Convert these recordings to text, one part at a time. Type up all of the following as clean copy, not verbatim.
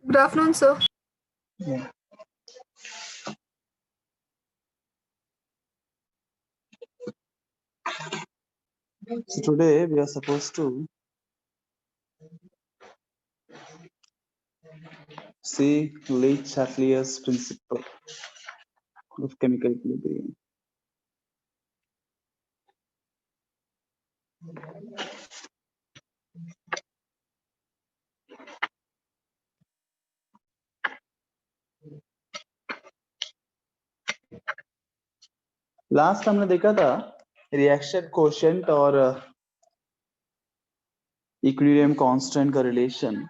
Good afternoon, sir. Yeah. So today we are supposed to see Le Chatelier's principle of chemical equilibrium. Last हमने देखा था reaction quotient और equilibrium constant का relation,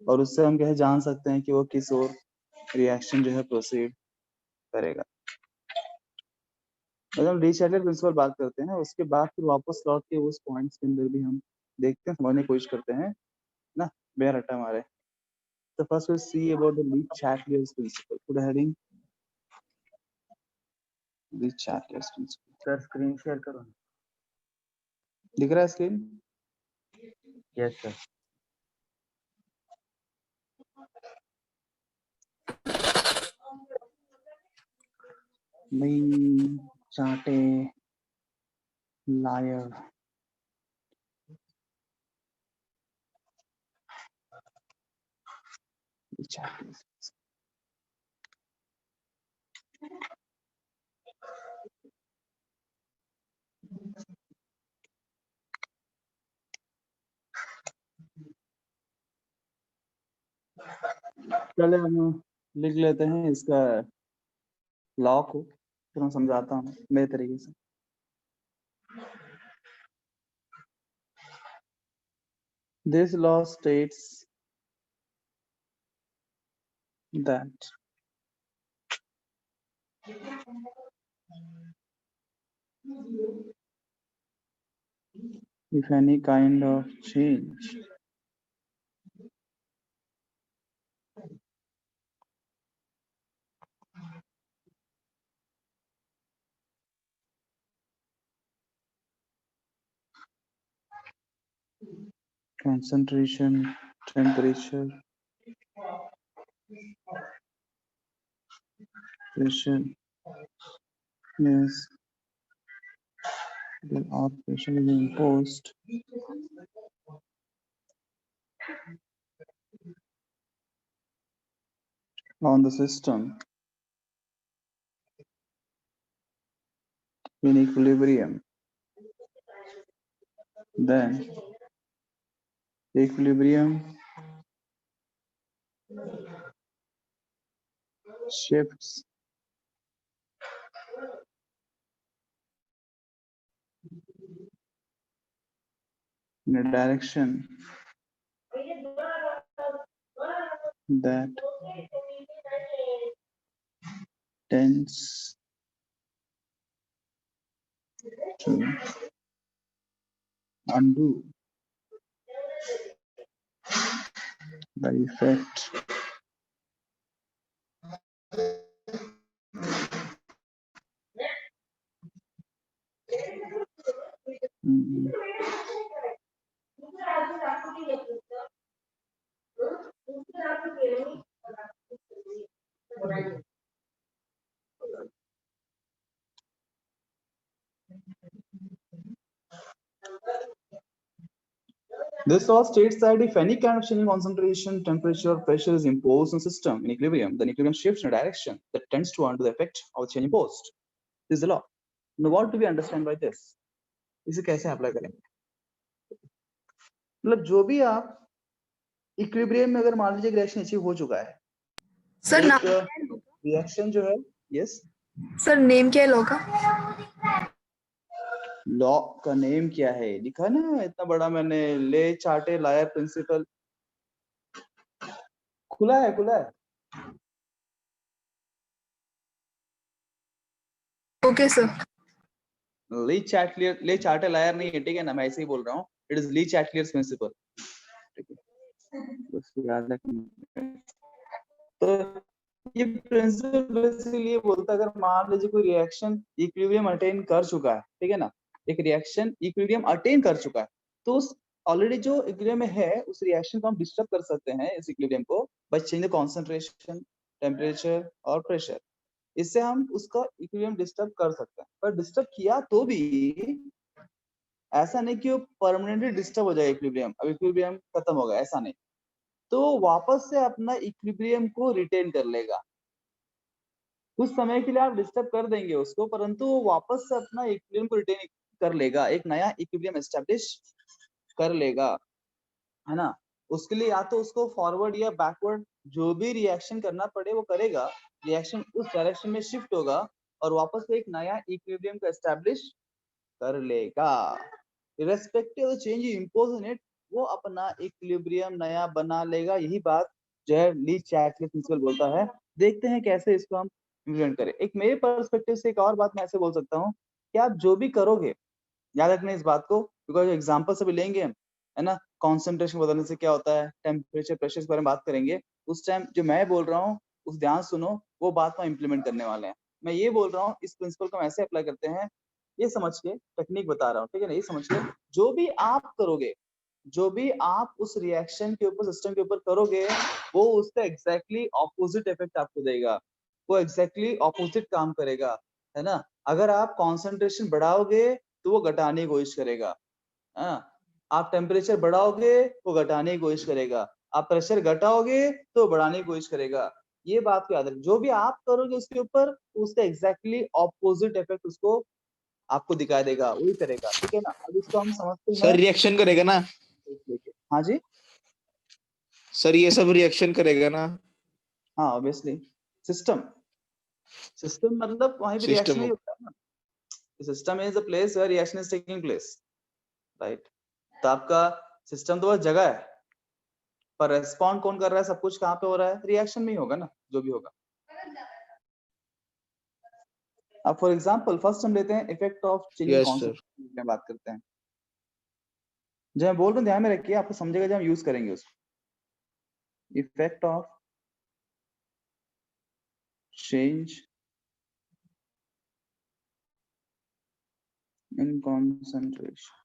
और उससे हम कैसे जान सकते हैं कि वो किस ओर रिएक्शन जो है प्रोसीड करेगा। जब हम ली चैटलियर प्रिंसिपल बात करते हैं उसके बाद फिर वापस लौट के उस पॉइंट्स के अंदर भी हम देखते हैं, समझने की कोशिश करते हैं ना, बेयर रट्टा मारे। So first we'll see about the Lee Chatelier's principle. Put a heading Lee Chatelier's principle. Sir screen share करो। दिख रहा है screen? Yes sir. Lee Chatelier's Lee Chatelier's principle. पहले हम लिख लेते हैं इसका लॉ को, फिर मैं समझाता हूँ मेरे तरीके से। This law states that if any kind of change concentration, temperature, pressure is or pressure is imposed on the system in equilibrium, then equilibrium shifts in a direction that tends to undo the effect This law states that if any kind of change in concentration, temperature, or pressure is imposed on the system in equilibrium, then equilibrium shifts in a direction that tends to undo the effect of the change imposed. This is the law. Now, what do we understand by this? इसे कैसे apply करेंगे? मतलब जो भी आप equilibrium में अगर मान लीजिए रिएक्शन अचीव हो चुका है, सर नाम रिएक्शन जो है, यस सर नेम क्या है लॉ का? लॉ का नेम क्या है लिखा ना, इतना बड़ा मैंने ले चाटेलियर प्रिंसिपल खुला है ओके सर। ले चाटेलियर नहीं है, ठीक है ना, मैं ऐसे ही बोल रहा हूँ। It is Le Chatelier's principle, ठीक है, बस याद रखना। तो ये प्रिंसिपल बेसिकली बोलता है अगर मान लीजिए कोई रिएक्शन इक्विलिब्रियम अटेन कर चुका है, ठीक है ना, एक रिएक्शन इक्विलिब्रियम अटेन कर चुका है, तो उस ऑलरेडी जो इक्विलिब्रियम में है उस रिएक्शन को हम डिस्टर्ब कर सकते हैं, इस इक्विलिब्रियम को, by change the concentration, temperature और प्रेशर। इससे हम उसका इक्विलिब्रियम डिस्टर्ब कर सकते हैं, पर डिस्टर्ब किया तो भी ऐसा नहीं कि वो परमानेंटली डिस्टर्ब हो जाए इक्विलिब्रियम, अब इक्विलिब्रियम खत्म हो गया, ऐसा नहीं। तो वापस से अपना इक्विलिब्रियम को रिटेन कर लेगा। कुछ समय के लिए आप डिस्टर्ब कर देंगे उसको, परंतु वो वापस से अपना इक्विलिब्रियम को रिटेन कर लेगा, एक नया इक्विलिब्रियम एस्टेब्लिश कर लेगा, है ना। उसके लिए या तो उसको फॉरवर्ड या बैकवर्ड जो भी रिएक्शन करना पड़े वो करेगा, रिएक्शन उस डायरेक्शन में शिफ्ट होगा और वापस से एक नया इक्विलिब्रियम को एस्टेब्लिश कर लेगा। Irrespective of the change you impose on it, वो अपना इक्विलिब्रियम नया बना लेगा। यही बात जो है ली चैटलेट प्रिंसिपल बोलता है। देखते हैं कैसे इसको हम इम्प्लीमेंट करें। एक मेरे पर्सपेक्टिव से एक और बात मैं ऐसे बोल सकता हूँ कि आप जो भी करोगे, याद रखना इस बात को, बिकॉज एग्जाम्पल से भी लेंगे हम, है ना, कॉन्सेंट्रेशन बदलने से क्या होता है, टेम्परेचर प्रेशर के बारे में बात करेंगे। उस टाइम जो मैं बोल रहा हूँ उस ध्यान सुनो, वो बात हम इम्प्लीमेंट करने वाले हैं। मैं ये बोल रहा हूँ इस प्रिंसिपल को हम ऐसे अप्लाई करते हैं, ये समझ के, टेक्निक बता रहा हूँ, ठीक है ना, ये समझ के जो भी आप करोगे, जो भी आप उस रिएक्शन के ऊपर, सिस्टम के ऊपर करोगे, वो उसका एग्जैक्टली ऑपोजिट इफेक्ट आपको देगा, वो एग्जैक्टली ऑपोजिट काम करेगा, है ना। अगर आप कॉन्सेंट्रेशन बढ़ाओगे तो वो घटाने की कोशिश करेगा, हाँ। आप टेम्परेचर बढ़ाओगे वो घटाने की कोशिश करेगा, आप प्रेशर घटाओगे तो बढ़ाने की कोशिश करेगा। ये बात को याद रखिए, जो भी आप करोगे उसके ऊपर उसका एग्जैक्टली ऑपोजिट इफेक्ट उसको आपको दिखाई देगा, वही करेगा, ठीक है ना। अब इसको हम समझते सर हैं। रिएक्शन करेगा ना? हाँ जी, सर ये सब रिएक्शन करेगा ना? हाँ ऑब्वियसली। सिस्टम, सिस्टम मतलब वहीं पे रिएक्शन सिस्टम ही होता है ना। System is the place where reaction is taking place, right. तो आपका सिस्टम तो बस जगह है, पर रेस्पॉन्ड कौन कर रहा है, सब कुछ कहाँ पे हो रहा है, रिएक्शन में ही होगा ना, जो भी होगा। अब फॉर एग्जांपल फर्स्ट हम लेते हैं effect of changing yes sir. Concentration में बात करते हैं। जब मैं बोल रहा हूँ ध्यान में रखिए, आपको समझेगा जब हम यूज करेंगे उसको। Effect of change in concentration,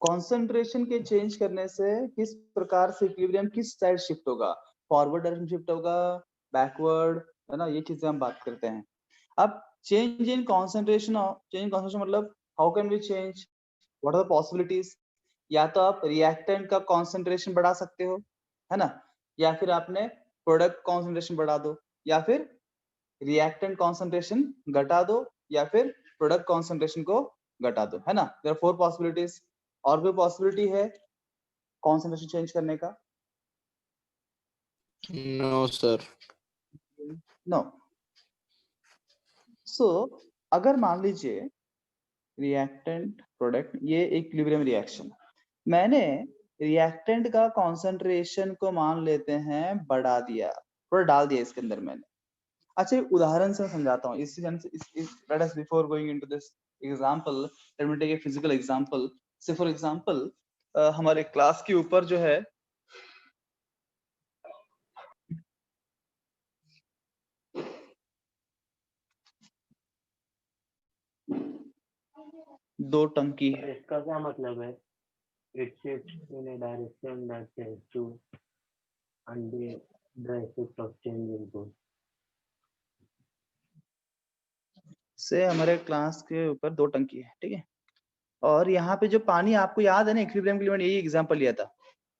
concentration के चेंज करने से किस प्रकार से इक्विलिब्रियम किस साइड शिफ्ट होगा, फॉरवर्ड डायरेक्शन शिफ्ट होगा, बैकवर्ड, है ना, ये चीजें हम बात करते हैं। अब change in concentration, change in concentration मतलब how can we change, what are the possibilities. या तो आप रिएक्टेंट का कॉन्सेंट्रेशन बढ़ा सकते हो, है ना, या फिर आपने प्रोडक्ट कॉन्सेंट्रेशन बढ़ा दो, या फिर रिएक्टेंट कॉन्सेंट्रेशन घटा दो, या फिर प्रोडक्ट कॉन्सेंट्रेशन को घटा दो, है ना। There are 4 possibilities. और कोई पॉसिबिलिटी है कॉन्सेंट्रेशन चेंज करने का? No sir. नो। सो अगर मान लीजिए रिएक्टेंट प्रोडक्ट, ये इक्विलिब्रियम रिएक्शन, मैंने रिएक्टेंट का कॉन्सेंट्रेशन को मान लेते हैं बढ़ा दिया, थोड़ा डाल दिया इसके अंदर मैंने। अच्छा एक उदाहरण से मैं समझाता हूँ, let us before going into this example, let me take a physical example. Say for example हमारे क्लास के ऊपर जो है दो टंकी है। इसका क्या मतलब है? It shifts in a direction that tends to undo the effect of change in force. से हमारे क्लास के ऊपर दो टंकी है, ठीक है। और यहाँ पे जो पानी, आपको याद है ना इक्विलिब्रियम के लिए मैंने यही एग्जांपल लिया था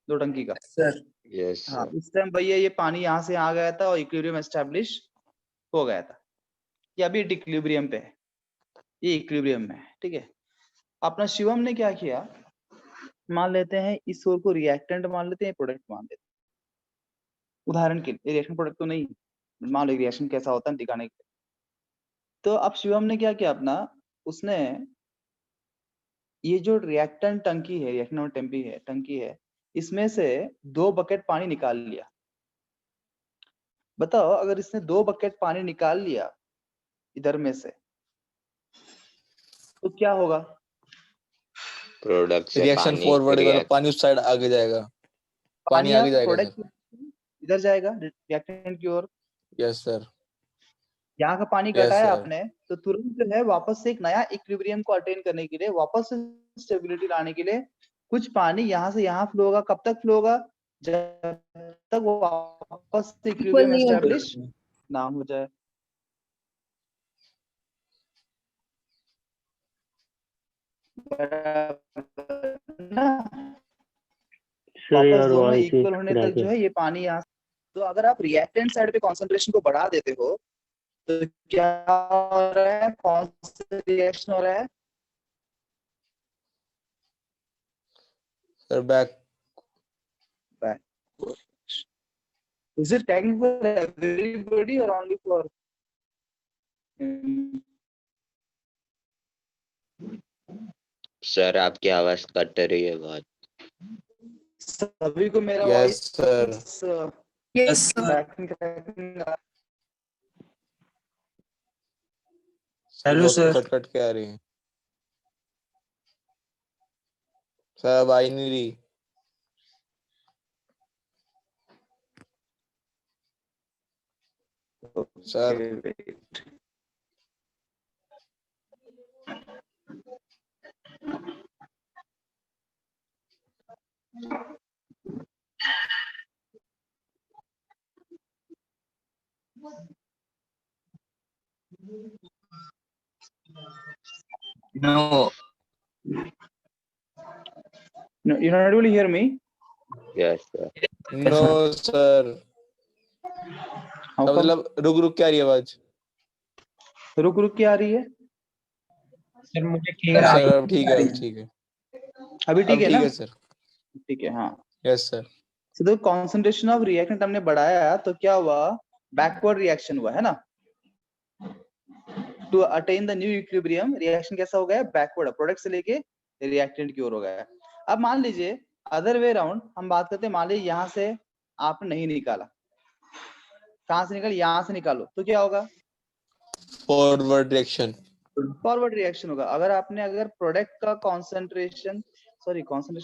दो टंकी का। सर यस हाँ, सर। इस टाइम भैया ये पानी यहाँ से आ गया था और इक्विलिब्रियम एस्टेब्लिश हो गया था। ये अभी इक्विलिब्रियम पे है, ये इक्विलिब्रियम में है, ठीक है। अपना शिवम ने क्या किया, मान लेते हैं इस ओर को रिएक्टेंट मान लेते हैं, प्रोडक्ट मान लेते हैं उदाहरण के लिए। रिएक्शन प्रोडक्ट तो नहीं, मान लो रिएक्शन कैसा होता है दिखाने के लिए। तो अब शिवम ने क्या किया अपना, उसने ये जो रिएक्टेंट टंकी है, रिएक्टेंट टंकी है, इसमें से 2 बकेट पानी निकाल लिया। बताओ अगर इसने 2 बकेट पानी निकाल लिया इधर में से तो क्या होगा? प्रोडक्ट से रिएक्शन पानी फॉरवर्ड होगा तो रिएक्ट पानी उस साइड आगे जाएगा, पानी पानी आगे जाएगा प्रोडक्ट सर। इधर जाएगा रिएक्टेंट की ओर। Yes sir. यहाँ का पानी Yes, घटाया sir. आपने, तो तुरंत जो है वापस से एक नया इक्विलिब्रियम को अटेन करने के लिए, वापस से स्टेबिलिटी लाने के लिए कुछ पानी यहाँ से यहाँ फ्लो होगा। कब तक फ्लो होगा? जब तक वो वापस से इक्विलिब्रियम नहीं होगा। एस्टेब्लिश ना हो जाए। ना Sir, वापस your दोनों voice is इक्वल होने तक जो cracking. है ये पानी यहाँ, तो अगर आप रिएक्टेंट साइड पे कॉन्सेंट्रेशन को बढ़ा देते हो तो क्या हो रहा है? कौन सा रिएक्शन हो रहा है? Sir, back. Is it technical for everybody or only for sir आपकी आवाज कट रही है बहुत। सभी को मेरा Yes, sir. Voice Yes, sir. cracking hello बहुत सर। कट के आ रही है सर, अब आई नहीं रही। Sir No. No, you're not able to hear me? Yes sir. No sir, How come? मतलब रुक रुक के आ रही है आवाज। रुक रुक के आ रही है? सर मुझे ठीक है। सर अब ठीक है, अब ठीक है, अभी ठीक अब है ठीक ना? है सर। ठीक है, हाँ। Yes sir. So the concentration of reactant हमने बढ़ाया तो क्या हुआ? बैकवर्ड रिएक्शन हुआ है ना? To attain the new equilibrium reaction कैसा हो गया? बैकवर्ड, प्रोडक्ट से लेके रिएक्टेंट की ओर हो गया। अब मान लीजिए अदर वे राउंड हम बात करते हैं, मान लीजिए यहाँ से आपने नहीं निकाला, कहाँ से निकाल? यहाँ से निकालो तो क्या होगा? Forward reaction. फॉरवर्ड रिएक्शन होगा। अगर प्रोडक्ट का कॉन्सेंट्रेशन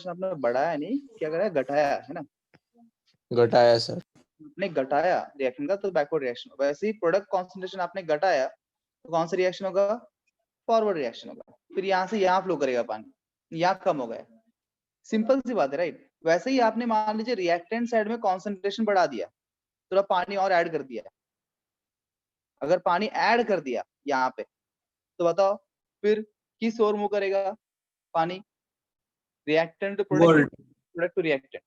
आपने बढ़ाया नहीं, क्या करा? घटाया है ना? घटाया सर। आपने घटाया रिएक्शन का तो बैकवर्ड रिएक्शन होगा। वैसे ही प्रोडक्ट कॉन्सेंट्रेशन आपने घटाया तो कौन सा रिएक्शन होगा? फॉरवर्ड रिएक्शन होगा। फिर यहाँ से यहाँ फ्लो करेगा पानी, यहाँ कम हो गया। सिंपल सी बात है, राइट? वैसे ही आपने मान लीजिए रिएक्टेंट साइड में कॉन्सेंट्रेशन बढ़ा दिया, थोड़ा पानी और ऐड कर दिया। अगर पानी ऐड कर दिया यहाँ पे तो बताओ फिर किस ओर मूव करेगा पानी? Reactant to product, product to reactant.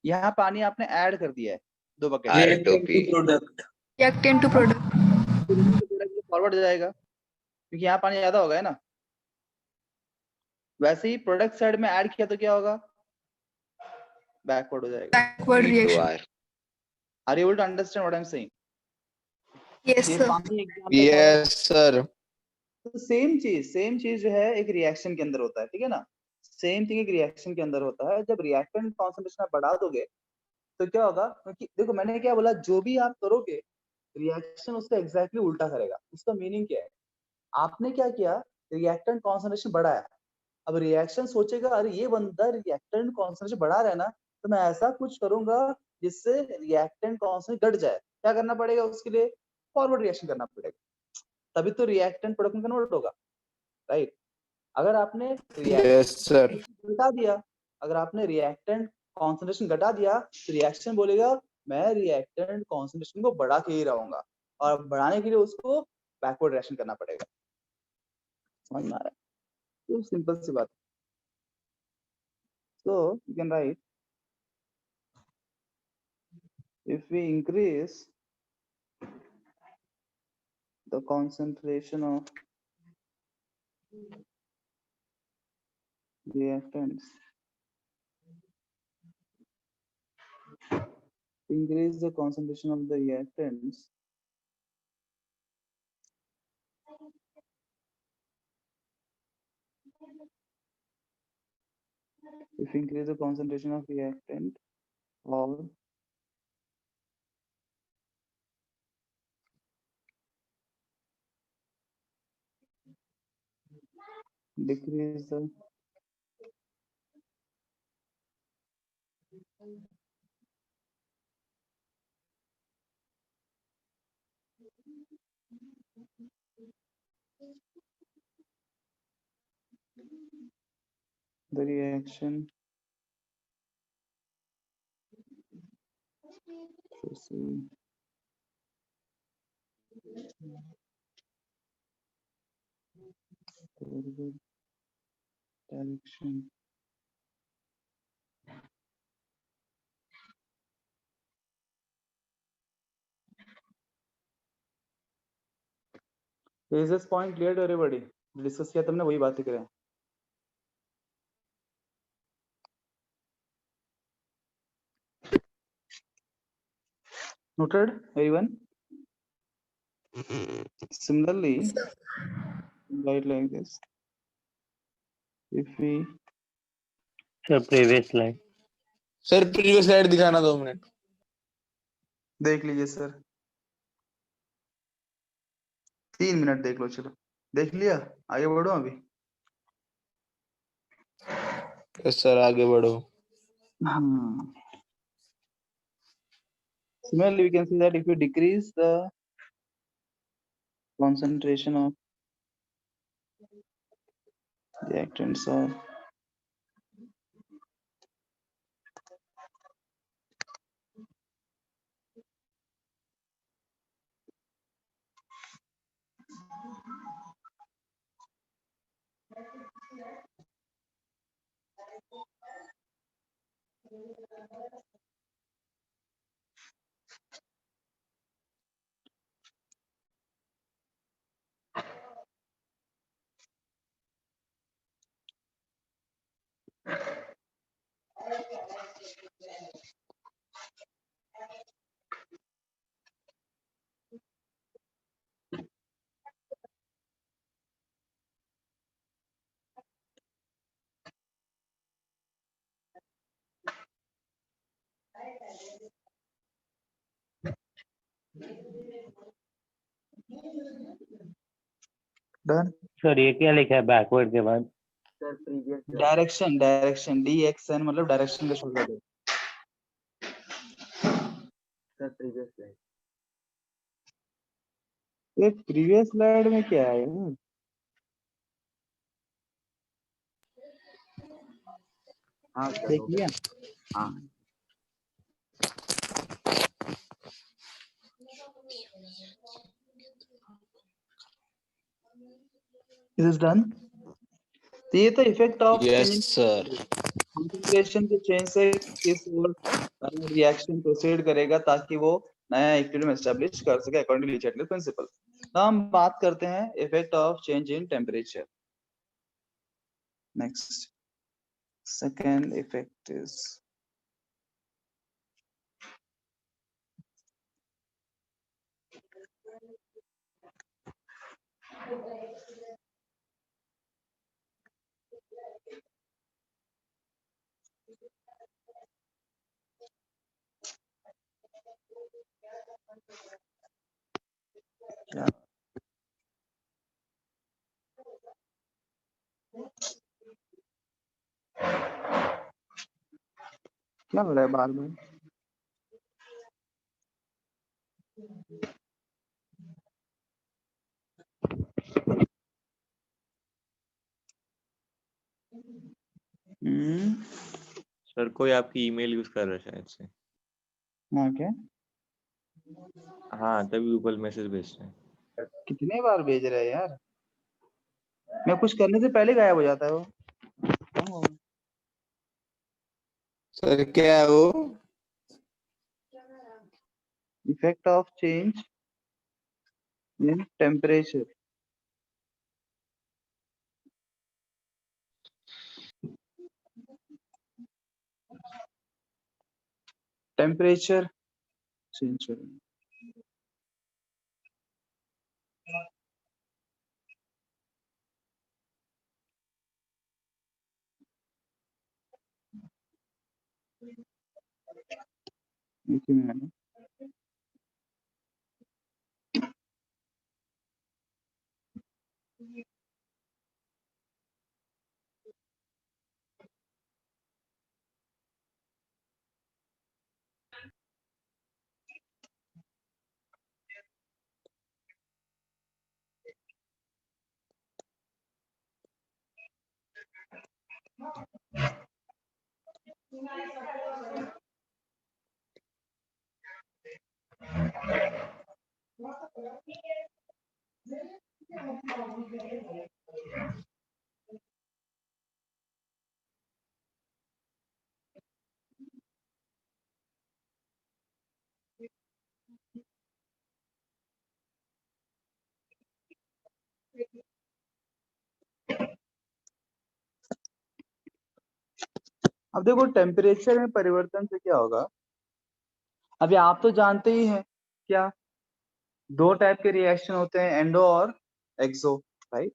यहाँ पानी आपने ऐड कर दिया है 2 bucket, product. Reactant to product. Forward जाएगा क्योंकि यहाँ पानी ज्यादा होगा है ना? वैसे ही प्रोडक्ट साइड में ऐड किया तो क्या होगा? बैकवर्ड हो जाएगा। Backward reaction. Are you able to understand what I am saying? Yes, ये sir. पानी एग्जांपल यस सर। तो सेम चीज जो है एक रिएक्शन के अंदर होता है, ठीक है ना? सेम थिंग एक रिएक्शन के अंदर होता है। जब रिएक्टेंट कॉन्सेंट्रेशन आप बढ़ा दोगे तो क्या होगा? क्योंकि देखो मैंने क्या बोला, जो भी आप करोगे रिएक्शन उसका एग्जैक्टली उल्टा करेगा। उसका मीनिंग क्या है? आपने क्या किया? रिएक्टेंट कॉन्सेंट्रेशन बढ़ाया। अब रिएक्शन सोचेगा अरे ये बंदा रिएक्टेंट कॉन्सेंट्रेशन बढ़ा रहा है ना, तो मैं ऐसा कुछ करूंगा जिससे रिएक्टेंट कॉन्सेंट्रेशन घट जाए। क्या करना पड़ेगा उसके लिए? फॉरवर्ड रिएक्शन करना पड़ेगा, तभी तो रिएक्टेंट प्रोडक्ट में कन्वर्ट होगा, राइट? अगर आपने यस सर। घटा दिया, अगर आपने रिएक्टेंट कॉन्सेंट्रेशन घटा दिया तो रिएक्शन बोलेगा मैं रिएक्टेंट कॉन्सेंट्रेशन को बढ़ा के ही रहूंगा, और बढ़ाने के लिए उसको बैकवर्ड रिएक्शन करना पड़ेगा। समझ में आ रहा है? तो सिंपल सी बात। So you can write, if we increase the concentration of reactants, increase the concentration of the reactants, if increase the concentration of reactant or decrease the The reaction proceed forward direction. Is this point clear to everybody? Discuss किया तुमने वही बातें करें. Noted, everyone? Similarly, write like this. If we Sir, previous slide. Sir previous slide दिखाना 2 minute. देख लीजिए sir, 3 minute देख लो. चलो देख लिया, आगे बढ़ो अभी. यस सर, आगे बढ़ो. हाँ. Similarly, we can see that if you decrease the concentration of reactants or done. Sir ये क्या लिखा है बैकवर्ड के बाद? डायरेक्शन DXN मतलब डायरेक्शन का शो कर दो. ये प्रीवियस स्लाइड में क्या है यार? हाँ देख लिया. हाँ. Is this done? तो ये तो effect of yes sir. Concentration के चेंज से किस ओर रिएक्शन प्रोसीड करेगा ताकि वो नया इक्विलिब्रियम एस्टैब्लिश कर सके according to Le Chatelier principle. तो हम बात करते हैं effect of change in temperature. Next, second effect is क्या क्या हो रहा है बार बार? सर कोई आपकी ईमेल यूज कर रहा है शायद से. हाँ क्या? हाँ तभी गूगल मैसेज भेज रहे हैं. कितने बार भेज रहे हैं यार? मैं कुछ करने से पहले गायब हो जाता है वो. सर क्या है वो? Effect of change in temperature. Temperature change करेंगे. एक ही मिनट. अब देखो टेम्परेचर में परिवर्तन से क्या होगा। अभी आप तो जानते ही हैं क्या, दो टाइप के रिएक्शन होते हैं, एंडो और एक्सो, राइट।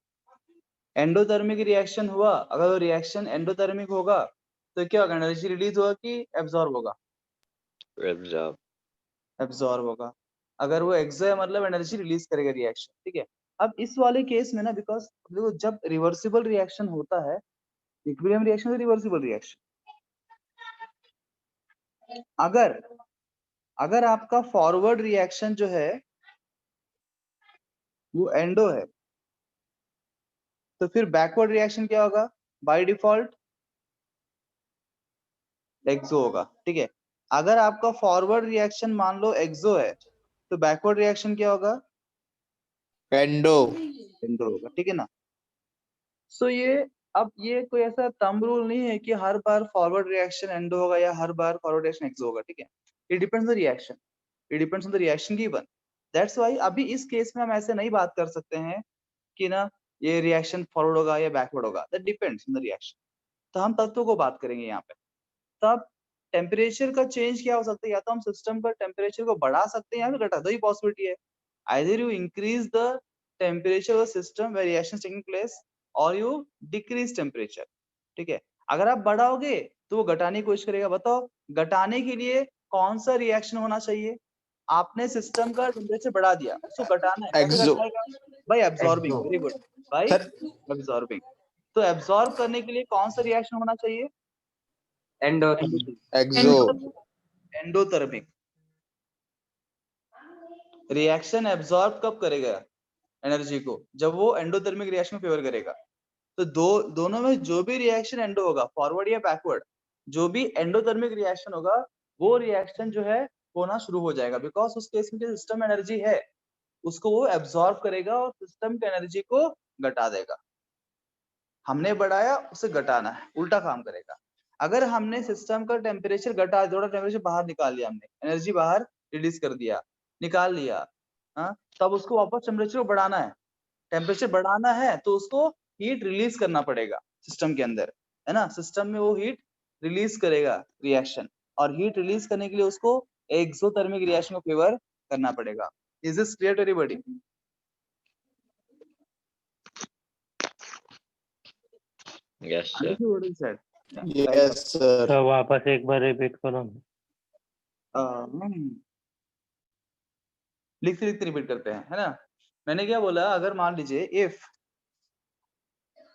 एंडोथर्मिक रिएक्शन हुआ, अगर वो रिएक्शन एंडोथर्मिक होगा तो क्या होगा, एनर्जी रिलीज होगा कि एब्जॉर्ब होगा? Absorb. एब्जॉर्ब होगा। अगर वो एक्सो है मतलब एनर्जी रिलीज करेगा रिएक्शन, ठीक है। अब इस वाले केस में ना, बिकॉज देखो जब रिवर्सिबल रिएक्शन होता है, इक्विलिब्रियम रिएक्शन है रिवर्सिबल रिएक्शन, अगर आपका फॉरवर्ड रिएक्शन जो है वो एंडो है, तो फिर बैकवर्ड रिएक्शन क्या होगा, बाय डिफॉल्ट एक्सो होगा, ठीक है। अगर आपका फॉरवर्ड रिएक्शन मान लो एक्सो है, तो बैकवर्ड रिएक्शन क्या होगा, एंडो। एंडो होगा, ठीक है ना। सो ये कोई ऐसा थंब रूल नहीं है कि हर बार फॉरवर्ड रिएक्शन एंडो होगा या हर बार फॉरवर्ड रिएक्शन एक्सो होगा, ठीक है। It depends on the reaction, it depends on the reaction given. That's why अभी इस केस में हम ऐसे नहीं बात कर सकते हैं कि ना ये रिएक्शन फॉरवर्ड होगा या बैकवर्ड होगा, that depends on the reaction. तो हम तत्वों को बात करेंगे यहाँ पे। तब टेम्परेचर का चेंज क्या हो सकता है, या तो हम सिस्टम का टेम्परेचर को बढ़ा सकते हैं या फिर घटा, दो ही पॉसिबिलिटी है। Either you increase the temperature of system where reaction taking place, और यू डिक्रीज टेम्परेचर, ठीक है। अगर आप बढ़ाओगे तो वो घटाने की कोशिश करेगा। बताओ घटाने के लिए कौन सा रिएक्शन होना चाहिए? आपने सिस्टम का टेम्परेचर बढ़ा दिया, उसको घटाना है, कैसे एक्सो। घटाएगा? By absorbing, very good, by sir absorbing. तो एब्जॉर्ब करने के लिए कौन सा रिएक्शन होना चाहिए? एक्सो। एंडोथर्मिक रिएक्शन एब्जॉर्ब कब करेगा एनर्जी को? जब वो एंडोथर्मिक रिएक्शन फेवर करेगा। तो दोनों में जो भी रिएक्शन एंडो होगा, फॉरवर्ड या बैकवर्ड, जो भी एंडोथर्मिक रिएक्शन होगा वो रिएक्शन जो है होना शुरू हो जाएगा, बिकॉज उस केस में जो सिस्टम एनर्जी है उसको वो एब्जॉर्ब करेगा और सिस्टम की एनर्जी को घटा देगा। हमने बढ़ाया, उसे घटाना है, उल्टा काम करेगा। अगर हमने सिस्टम का टेम्परेचर घटा, थोड़ा टेम्परेचर बाहर निकाल लिया, हमने एनर्जी बाहर रिलीज कर दिया, निकाल लिया, हाँ, तब उसको वापस टेम्परेचर को बढ़ाना है। टेम्परेचर बढ़ाना है तो उसको हीट रिलीज करना पड़ेगा सिस्टम के अंदर, है ना। सिस्टम में वो हीट रिलीज करेगा रिएक्शन, और हीट रिलीज करने के लिए उसको एक्सोथर्मिक रिएक्शन को फेवर करना पड़ेगा। Is this clear to everybody? Yes, sir. What is that? Yes sir. तो वापस एक बार रिपीट करो। लिखते लिखते रिपीट करते हैं, है ना। मैंने क्या बोला, अगर मान लीजिए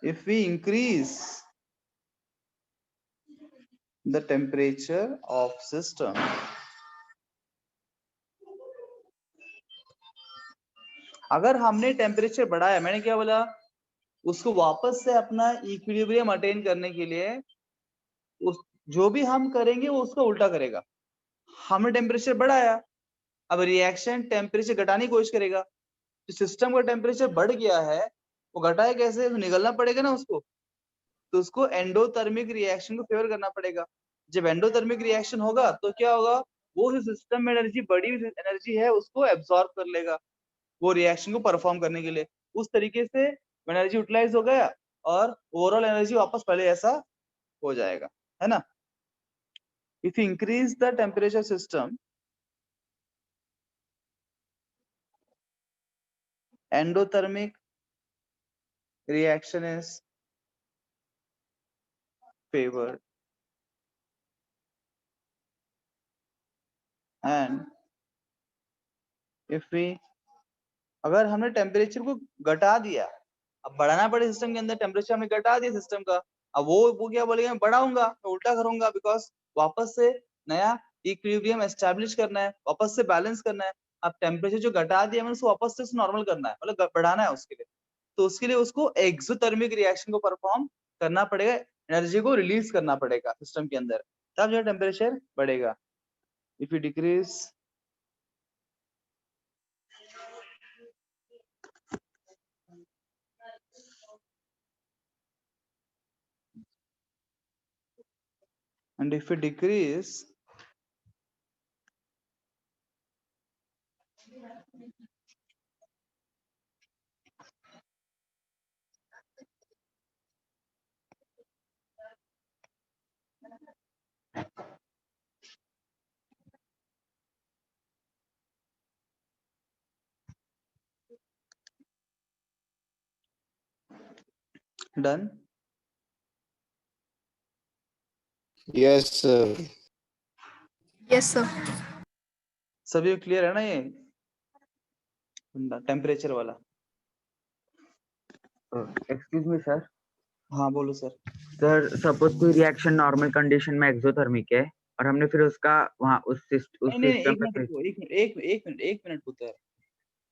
if we increase the temperature of system, अगर हमने टेम्परेचर बढ़ाया, मैंने क्या बोला, उसको वापस से अपना इक्विलिब्रियम अटेन करने के लिए उस जो भी हम करेंगे वो उसका उल्टा करेगा। हमने टेम्परेचर बढ़ाया, अब रिएक्शन टेम्परेचर घटाने की कोशिश करेगा। तो सिस्टम का टेम्परेचर बढ़ गया है, वो घटाए कैसे? तो निकलना पड़ेगा ना उसको, तो उसको एंडोथर्मिक रिएक्शन को फेवर करना पड़ेगा। जब एंडोथर्मिक रिएक्शन होगा तो क्या होगा, वो जो सिस्टम में एनर्जी बड़ी एनर्जी है उसको एब्जॉर्ब कर लेगा वो रिएक्शन को परफॉर्म करने के लिए। उस तरीके से एनर्जी यूटिलाइज हो गया और ओवरऑल एनर्जी वापस पहले ऐसा हो जाएगा, है ना। If you increase the temperature system, endothermic reaction is favored, and if we अगर हमने टेम्परेचर को घटा दिया, अब बढ़ाना पड़े सिस्टम के अंदर, टेम्परेचर हमने घटा दिया सिस्टम का, अब वो क्या बोलेगा, मैं बढ़ाऊंगा, मैं उल्टा करूंगा, बिकॉज वापस से नया इक्विलिब्रियम एस्टैब्लिश करना है, वापस से बैलेंस करना है। अब टेम्परेचर जो घटा दिया मैंने उसको वापस से नॉर्मल करना है, मतलब बढ़ाना है उसके लिए, तो उसके लिए उसको एक्सोथर्मिक रिएक्शन को परफॉर्म करना पड़ेगा, एनर्जी को रिलीज करना पड़ेगा सिस्टम के अंदर, तब जो टेम्परेचर बढ़ेगा। If you decrease and if you decrease done। Yes, sir. Yes, sir. सभी क्लियर है ना ये टेम्परेचर वाला? Excuse me sir. हाँ बोलो सर। सर सपोज कोई रिएक्शन नॉर्मल कंडीशन में एक्सोथर्मिक है और हमने फिर उसका वहाँ उस नहीं नहीं सिस्टम एक मिनट रुको, एक मिनट पुत्र,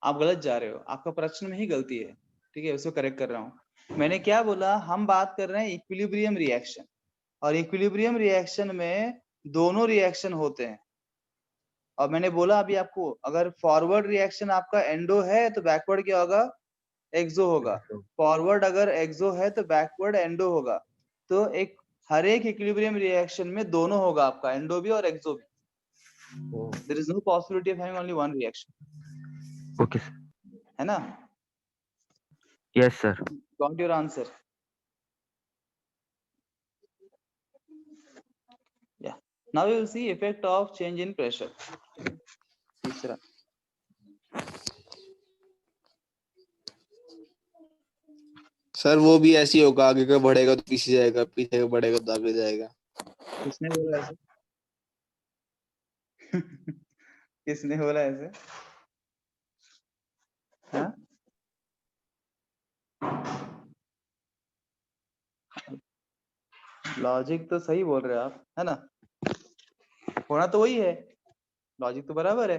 आप गलत जा रहे हो, आपका प्रश्न में ही गलती है, ठीक है, उसको करेक्ट कर रहा हूँ। मैंने क्या बोला, हम बात कर रहे हैं इक्विलिब्रियम रिएक्शन, और इक्विलिब्रियम रिएक्शन में दोनों रिएक्शन होते हैं। और मैंने बोला अभी आपको, अगर फॉरवर्ड रिएक्शन आपका एंडो है तो बैकवर्ड क्या होगा, एक्सो होगा। फॉरवर्ड अगर एक्सो है तो बैकवर्ड एंडो होगा। तो एक हर एक इक्विलिब्रियम रिएक्शन में दोनों होगा, आपका एंडो भी और एक्सो भी। There is no possibility of having only one reaction. Okay है ना? Yes sir. Got your answer? Yeah. Now we will see effect of change in pressure. तीसरा, सर वो भी ऐसी होगा, आगे का बढ़ेगा तो पीछे जाएगा, पीछे का बढ़ेगा तो आगे जाएगा। किसने बोला ऐसे? किसने बोला ऐसे? हाँ? लॉजिक तो सही बोल रहे हो आप, है ना? होना तो वही है, लॉजिक तो बराबर है,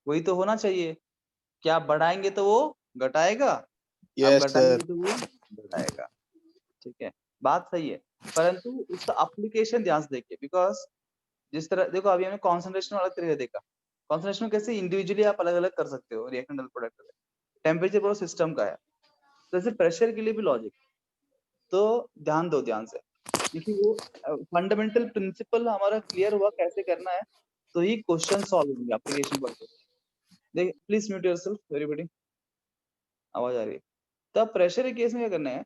वही तो होना चाहिए। क्या आप बढ़ाएंगे तो वो घटाएगा, आप यस घटाएंगे सर। तो वो बढ़ाएगा, ठीक है, बात सही है। परंतु उसका एप्लीकेशन ध्यान से देखिए, बिकॉज जिस तरह देखो अभी हमने कॉन्सेंट्रेशन अलग तरीके देखा, कॉन्सेंट्रेशन कैसे इंडिविजुअली आप अलग अलग कर सकते हो रिएक्टेंट प्रोडक्ट। टेम्परेचर पूरा सिस्टम का है, तो जैसे प्रेशर के लिए भी लॉजिक, तो ध्यान दो ध्यान से, क्योंकि वो फंडामेंटल प्रिंसिपल हमारा क्लियर हुआ कैसे करना है, तो ही क्वेश्चन सॉल्व होंगे एप्लीकेशन पर। देख प्लीज म्यूट योरसेल्फ एवरीबॉडी, आवाज आ रही है। तो अब प्रेशर के केस में क्या करना है,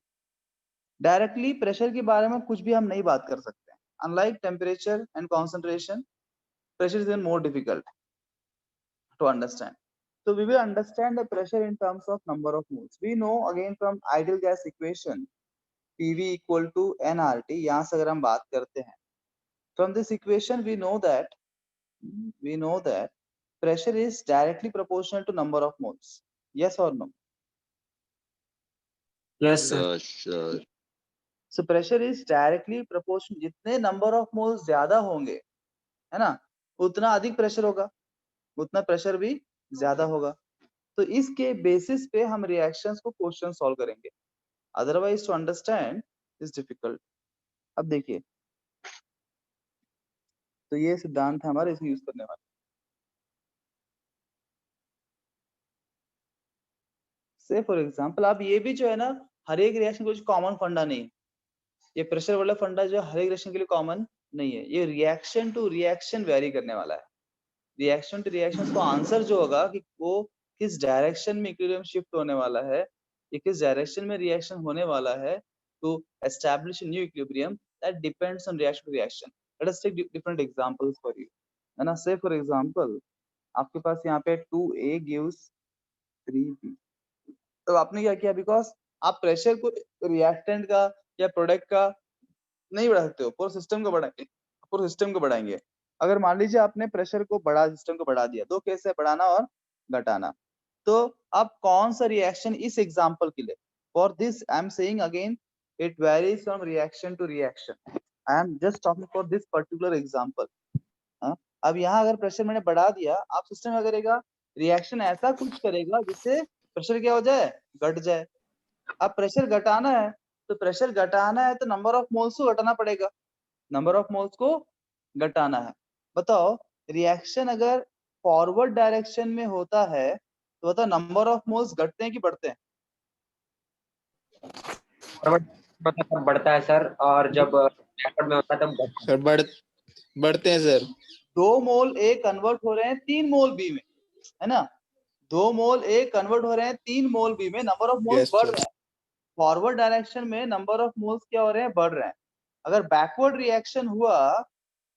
डायरेक्टली प्रेशर के बारे में कुछ भी हम नहीं बात कर सकते। Unlike temperature and concentration, pressure is even more difficult to understand. So we will understand the pressure in terms of number of moles. We know again from ideal gas equation PV equal to nRT, यहाँ से अगर हम बात करते हैं, from this equation we know that pressure is directly proportional to number of moles. Yes or no? Yes, sir. Yes, sir. So pressure is directly proportional, जितने number of moles ज्यादा होंगे, है ना, उतना अधिक प्रेशर होगा, उतना प्रेशर भी ज्यादा होगा। तो इसके बेसिस पे हम रिएक्शंस को क्वेश्चन सॉल्व करेंगे, otherwise to understand is difficult. अब देखिए, तो ये सिद्धांत है हमारा, इसको यूज करने वाला। से फॉर एग्जांपल, आप ये भी जो है ना, हर एक रिएक्शन कुछ कॉमन फंडा नहीं है, ये प्रेशर वाला फंडा जो हर एक रिएक्शन के लिए कॉमन नहीं है, ये रिएक्शन टू रिएक्शन वेरी करने वाला है। रिएक्शन टू रिएक्शन को आंसर जो होगा कि वो किस डायरेक्शन में इक्विलिब्रियम शिफ्ट होने वाला है, ये किस डायरेक्शन में रिएक्शन होने वाला है to establish new equilibrium, that depends on reaction to reaction. Let us take different examples for you, है ना। से फॉर एग्जांपल, आपके पास यहाँ पे 2A गिव्स 3B, तो आपने क्या किया, बिकॉज आप प्रेशर को रिएक्टेंट का या प्रोडक्ट का नहीं बढ़ा सकते हो, पूरे सिस्टम को बढ़ाएंगे, पूरे सिस्टम को बढ़ाएंगे। अगर मान लीजिए आपने प्रेशर को बढ़ा, सिस्टम को बढ़ा दिया, दो केस है, बढ़ाना और घटाना, तो अब कौन सा रिएक्शन इस एग्जांपल के लिए, for this I am saying again it varies from reaction to reaction, I am just talking for this particular example. अब यहाँ अगर प्रेशर मैंने बढ़ा दिया, आप सिस्टम क्या करेगा, रिएक्शन ऐसा कुछ करेगा जिससे प्रेशर क्या हो जाए, घट जाए। अब प्रेशर घटाना है, तो प्रेशर घटाना है तो नंबर ऑफ मोल्स को घटाना पड़ेगा, नंबर ऑफ मोल्स को घटाना है। बताओ रिएक्शन अगर फॉरवर्ड डायरेक्शन में होता है तो बताओ नंबर ऑफ मोल्स घटते हैं कि बढ़ते हैं? मतलब बढ़ता है सर, और जब बैकवर्ड में होता है तब घटता सर बढ़ते हैं सर। 2 मोल ए कन्वर्ट हो रहे हैं 3 मोल बी में, है ना? 2 मोल ए कन्वर्ट हो रहे हैं 3 मोल बी में, नंबर ऑफ मोल्स यस बढ़ सर। रहे हैं। फॉरवर्ड डायरेक्शन में नंबर ऑफ मोल्स क्या हो रहे हैं? बढ़ रहे हैं। अगर बैकवर्ड रिएक्शन हुआ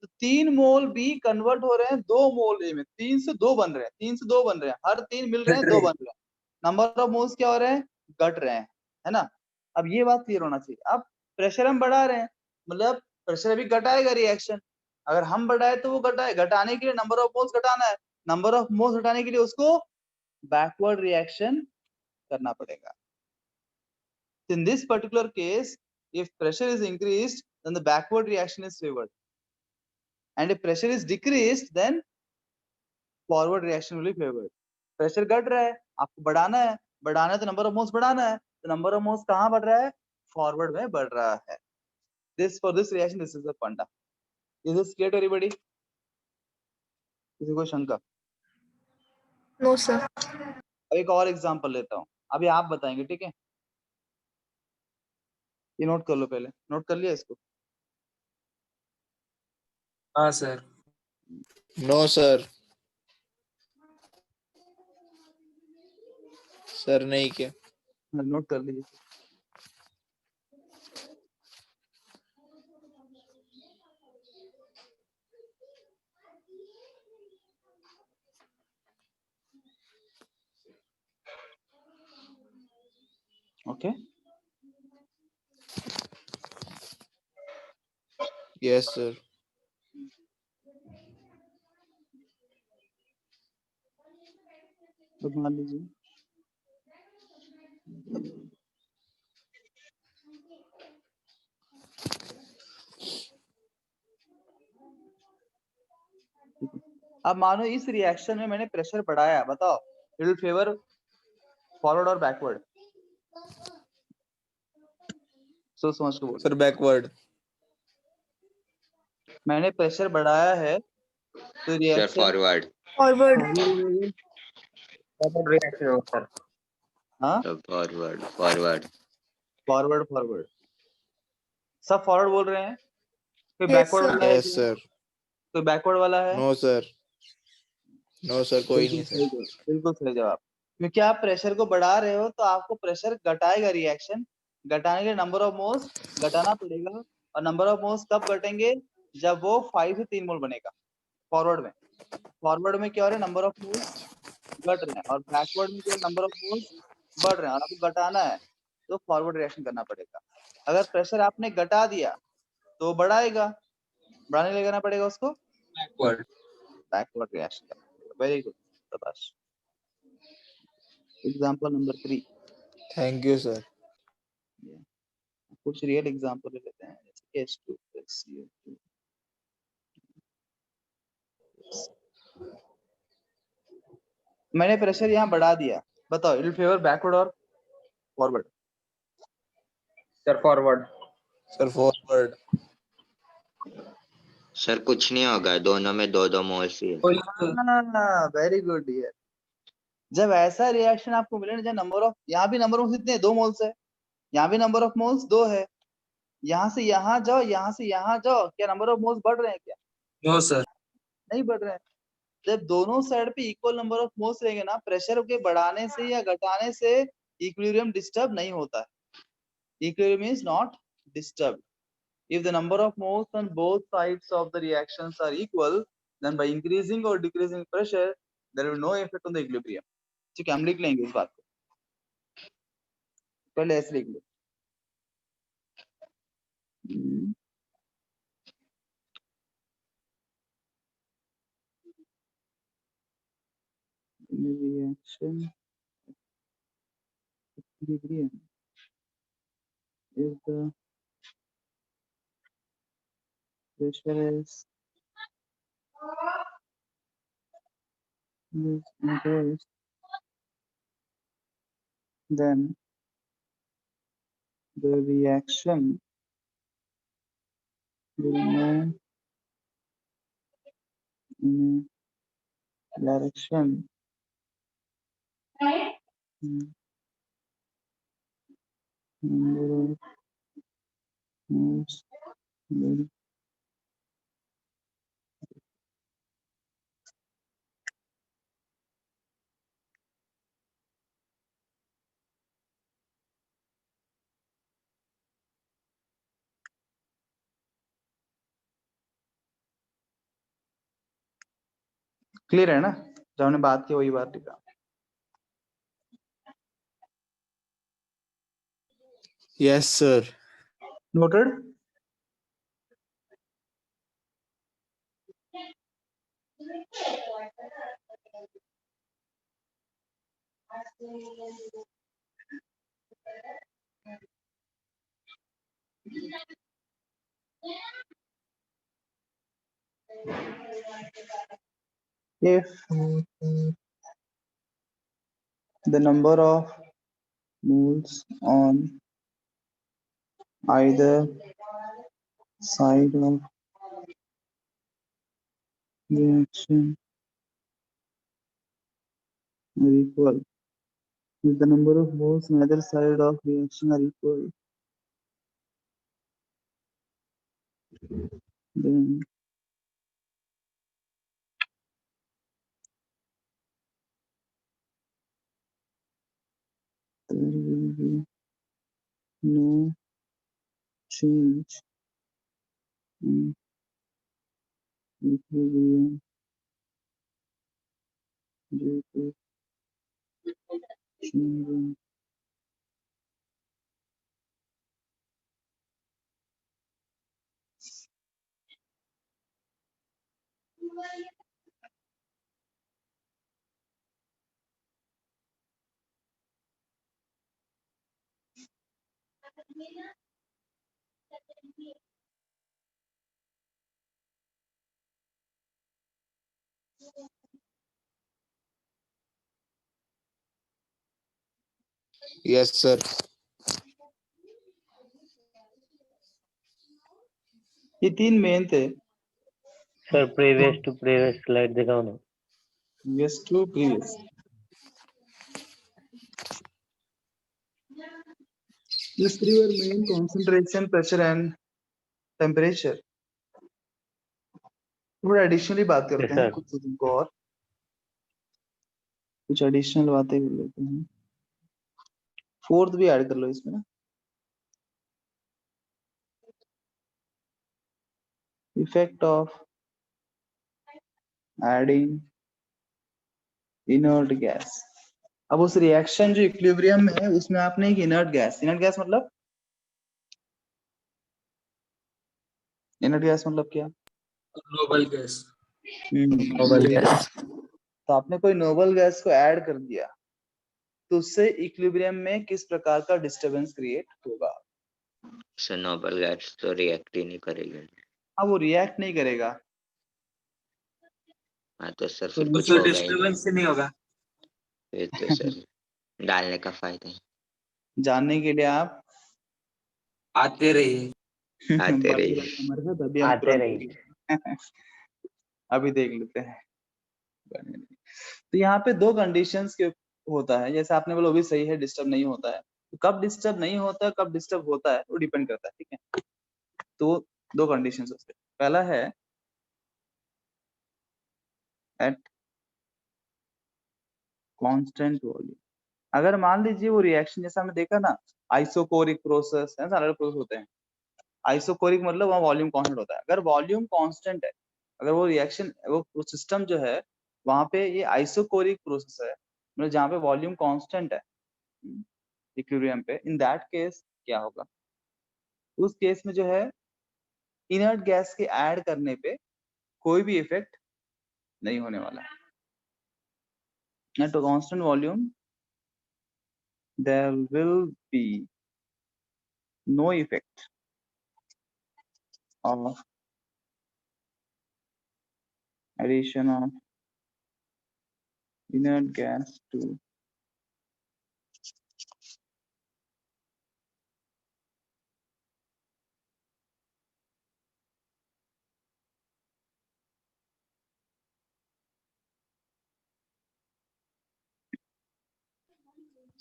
तो 3 मोल बी कन्वर्ट हो रहे हैं 2 मोल ए में, 3 से 2 बन रहे हैं, 3 से 2 बन रहे हैं, हर 3 मिल रहे हैं 2 बन रहे हैं, नंबर ऑफ मोल्स क्या हो रहे हैं? घट रहे हैं, है ना? अब ये बात क्लियर होना चाहिए। अब प्रेशर हम बढ़ा रहे हैं, मतलब प्रेशर अभी घटाएगा रिएक्शन, अगर हम बढ़ाए तो वो घटाए, घटाने के लिए नंबर ऑफ मोल्स घटाना है, नंबर ऑफ मोल्स घटाने के लिए उसको बैकवर्ड रिएक्शन करना पड़ेगा। In this particular case, if pressure is increased, then the backward reaction is favored, and if pressure is decreased, then forward reaction will be favored. Pressure घट रहा है, आपको बढ़ाना है, तो number of moles बढ़ाना है, तो number of moles कहाँ बढ़ रहा है? Forward में बढ़ रहा है। For this reaction, this is the funda. Is this clear to everybody? किसी को शंका? No, sir. अब एक और एग्जांपल लेता हूँ, अभी आप बताएंगे, ठीक है? ये नोट कर लो, पहले नोट कर लिया इसको? हाँ सर। No sir. सर नहीं क्या? नोट कर लीजिए। Okay, yes sir. तो मान लीजिए अब मानो इस रिएक्शन में मैंने प्रेशर बढ़ाया, बताओ इट विल फेवर फॉरवर्ड और बैकवर्ड? सोच समझ के बोलो। Sir backward. मैंने प्रेशर बढ़ाया है तो Sir, reaction forward. Forward. Backward reaction होता है। हाँ, Sir, forward. Forward. फॉरवर्ड सब फॉरवर्ड बोल रहे हैं, कोई Yes, बैकवर्ड sir. वाला है? Yes sir. कोई बैकवर्ड वाला है? No sir. नो सर, कोई नहीं सर। बिल्कुल सही जवाब। क्योंकि आप प्रेशर को बढ़ा रहे हो तो आपको प्रेशर घटाएगा, रिएक्शन घटाने के नंबर ऑफ मोल्स घटाना पड़ेगा, और नंबर ऑफ मोल्स कब घटेंगे? जब वो 5 से 3 मोल बनेगा फॉरवर्ड में क्या हो रहा है? नंबर ऑफ मोल्स घट रहे हैं, और बैकवर्ड में क्या नंबर ऑफ मोल्स बढ़ रहे हैं, और आपको घटाना है तो फॉरवर्ड रिएक्शन करना पड़ेगा। अगर प्रेशर आपने घटा दिया तो बढ़ाएगा, बढ़ाने के लिए करना पड़ेगा उसको बैकवर्ड रिएक्शन करना पड़ेगा। वेरी गुड, शाबाश। Example number 3, thank you sir. कुछ रियल एग्जांपल ले लेते हैं, जैसे H2 + CO2। मैंने प्रेशर यहाँ बढ़ा दिया, बताओ इट विल फेवर बैकवर्ड और forward? Sir forward. Sir forward. Sir, कुछ नहीं होगा, दोनों में 2-2 मोल्स ही है। Very good dear. जब ऐसा रिएक्शन आपको मिले ना, जब नंबर ऑफ, यहाँ भी नंबर ऑफ कितने? 2 मोल्स है, यहाँ भी नंबर ऑफ मोल्स 2 है, यहाँ से यहाँ जाओ, यहाँ से यहाँ जाओ, क्या नंबर ऑफ मोल्स बढ़ रहे हैं क्या? No sir. नहीं बढ़ रहे हैं। जब दोनों साइड पे इक्वल नंबर ऑफ मोल्स रहेंगे ना, प्रेशर के बढ़ाने से या घटाने से इक्विलिब्रियम डिस्टर्ब नहीं होता है। Equilibrium is not disturbed. If the number of moles on both sides of the reactions are equal, then by increasing or decreasing pressure, there will be no effect on the equilibrium. ठीक है, हम लिख लेंगे इस बात को, पहले ऐसे लिख लो। Reaction equilibrium if the pressure is increased, then the reaction will remain in a direction number of moves will clear है ना? जो हमने बात की वही बात लिखा। Yes, sir. Noted? If the number of moles on either side of reaction are equal, if the number of moles on either side of reaction are equal, then there will be no change in equilibrium due to change in Yes, sir. ये तीन main थे। Sir previous to previous slide दिखाओ ना। Yes to previous. These three were main: concentration, pressure and temperature. थोड़ा additionally बात करते हैं sir कुछ चीजों को और कुछ एडिशनल बातें कर लेते हैं। फोर्थ भी ऐड कर लो इसमें ना, effect of adding inert gas. अब उस रिएक्शन जो इक्विलिब्रियम में है उसमें आपने एक इनर्ट गैस मतलब इनर्ट गैस मतलब क्या? Noble gas. Noble gas. तो आपने कोई नोबल गैस को ऐड कर दिया तो उससे इक्विलिब्रियम में किस प्रकार का डिस्टरबेंस क्रिएट होगा? सर नोबल गैस तो रिएक्ट ही नहीं करेगी। हाँ, वो रिएक्ट नहीं करेगा हाँ तो सर तो फिर कुछ उससे होगा ही नहीं। डिस्टरबेंस से नहीं होगा। फिर तो सर डालने का फायदा है। जानने के लिए आप आते रहिए। आते बाकी रहिए। बात हमारे साथ अभी हम आते तुरंत रहिए। देख लेते हैं। अभी देख लेते हैं। तो यहाँ पे दो कंडीशंस के होता है, जैसे आपने बोला वो भी सही है, डिस्टर्ब नहीं होता है। तो कब डिस्टर्ब नहीं होता है, कब डिस्टर्ब होता है, वो डिपेंड करता है। ठीक है, तो दो कंडीशंस होते हैं। पहला है एट कांस्टेंट वॉल्यूम। अगर मान लीजिए वो रिएक्शन जैसा हमने देखा ना, आइसोकोरिक प्रोसेस है, सारे प्रोसेस होते हैं। आइसोकोरिक मतलब वहाँ वॉल्यूम कांस्टेंट होता है। अगर वॉल्यूम कांस्टेंट है, अगर वो रिएक्शन वो सिस्टम जो है वहां पे ये आइसोकोरिक प्रोसेस है, मतलब जहाँ पे वॉल्यूम कांस्टेंट है इक्विलिब्रियम पे, इन दैट केस क्या होगा? उस केस में जो है इनर्ट गैस के ऐड करने पे कोई भी इफेक्ट नहीं होने वाला है। At constant volume there will be no effect of addition of inert gas to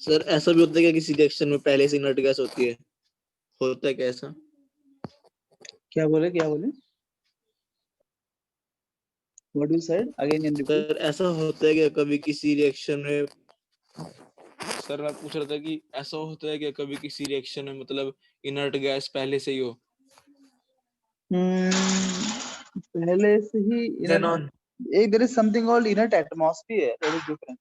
sir ऐसा भी होता है क्या किसी रिएक्शन में पहले से इनर्ट गैस होती है? होता है क्या ऐसा? क्या बोले what you said again in repeat. Sir ऐसा होता है क्या कभी किसी रिएक्शन में? सर मैं पूछ रहा था कि ऐसा होता है क्या कभी किसी रिएक्शन में मतलब इनर्ट गैस पहले से ही हो? पहले से ही Xenon. एक there is something called inert atmosphere, that is different.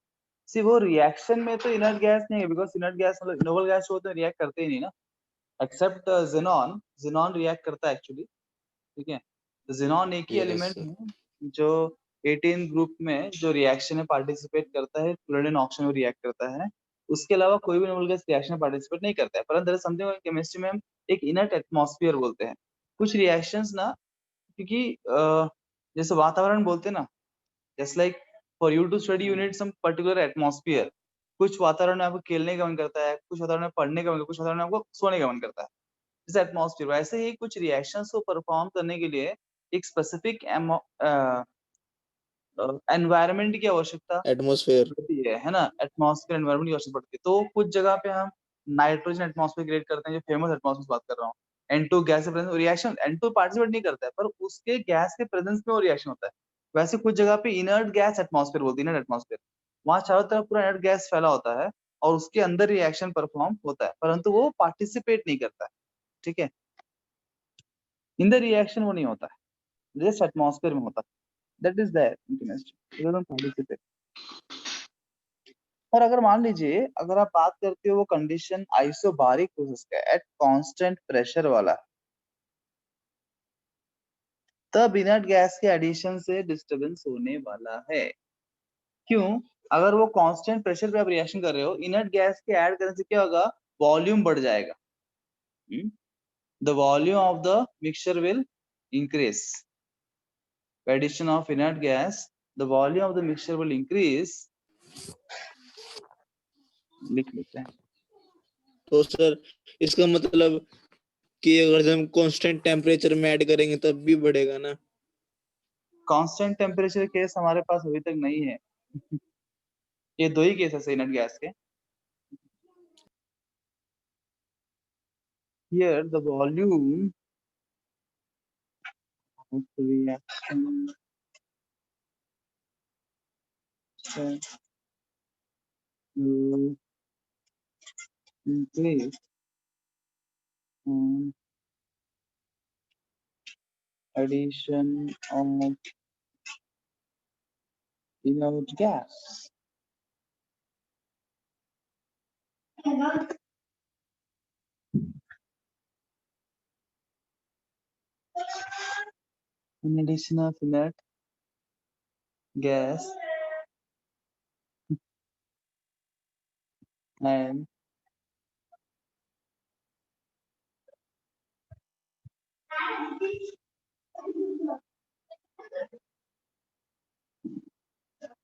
सी वो रिएक्शन में तो इनर्ट गैस नहीं है, बिकॉज इनर्ट गैस मतलब इनोबल गैस हो तो रिएक्ट करते ही नहीं ना, एक्सेप्ट ज़ेनॉन। ज़ेनॉन रिएक्ट करता है एक्चुअली, ठीक है। ज़ेनॉन एक ही यस एलिमेंट सर। है जो 18 ग्रुप में जो रिएक्शन में पार्टिसिपेट करता है, फ्लोरीन ऑक्सीजन में रिएक्ट करता है। उसके अलावा कोई भी नोबल गैस रिएक्शन में पार्टिसिपेट नहीं करता है, परंतु देयर इज समथिंग केमिस्ट्री में हम एक इनर्ट एटमॉस्फेयर बोलते हैं। कुछ रिएक्शंस ना, क्योंकि जैसे वातावरण बोलते हैं ना, just like for you to study you need some particular atmosphere. कुछ वातावरण में आपको खेलने का मन करता है, कुछ वातावरण में पढ़ने का मन करता है, कुछ वातावरण में आपको सोने का मन करता है, जैसे एटमॉस्फेयर। वैसे ही कुछ रिएक्शंस को परफॉर्म करने के लिए एक स्पेसिफिक एनवायरनमेंट की आवश्यकता एटमॉस्फेयर। होती है ना, एटमॉस्फेयर एनवायरनमेंट की आवश्यकता पड़ती है। तो कुछ जगह पे हम नाइट्रोजन एटमॉस्फेयर क्रिएट करते हैं, जो फेमस एटमॉस्फेयर बात कर रहा हूँ। N2 गैस के प्रेजेंस रिएक्शन, N2 पार्टिसिपेट नहीं करता है, पर उसके गैस के प्रेजेंस में वो रिएक्शन होता है। वैसे कुछ जगह पे इनर्ट गैस एटमॉस्फेयर बोलती है, इनर्ट एटमॉस्फेयर। वहां चारों तरफ पूरा इनर्ट गैस फैला होता है और उसके अंदर रिएक्शन परफॉर्म होता है, परंतु वो पार्टिसिपेट नहीं करता है, ठीक है। इन द रिएक्शन वो नहीं होता है, जस्ट एटमॉस्फेयर में होता है। That is there in chemistry, it doesn't participate. और अगर मान लीजिए, अगर आप बात करते हो वो कंडीशन आइसोबारिक प्रोसेस का एट कांस्टेंट प्रेशर वाला, तब इनर्ट गैस के एडिशन से डिस्टरबेंस होने वाला है। क्यों? अगर वो कांस्टेंट प्रेशर पे आप रिएक्शन कर रहे हो, इनर्ट गैस के ऐड करने से क्या होगा, वॉल्यूम बढ़ जाएगा। The volume of the mixture will increase. Addition of inert gas, the volume of the mixture will increase. लिख लेते हैं। तो सर इसका मतलब कि अगर हम कांस्टेंट टेम्परेचर में ऐड करेंगे तब भी बढ़ेगा ना? कांस्टेंट टेम्परेचर केस हमारे पास अभी तक नहीं है। ये दो ही केस है इनर्ट गैस के। Here the volume of the reaction set to increase on addition of inert gas. In addition of inert gas and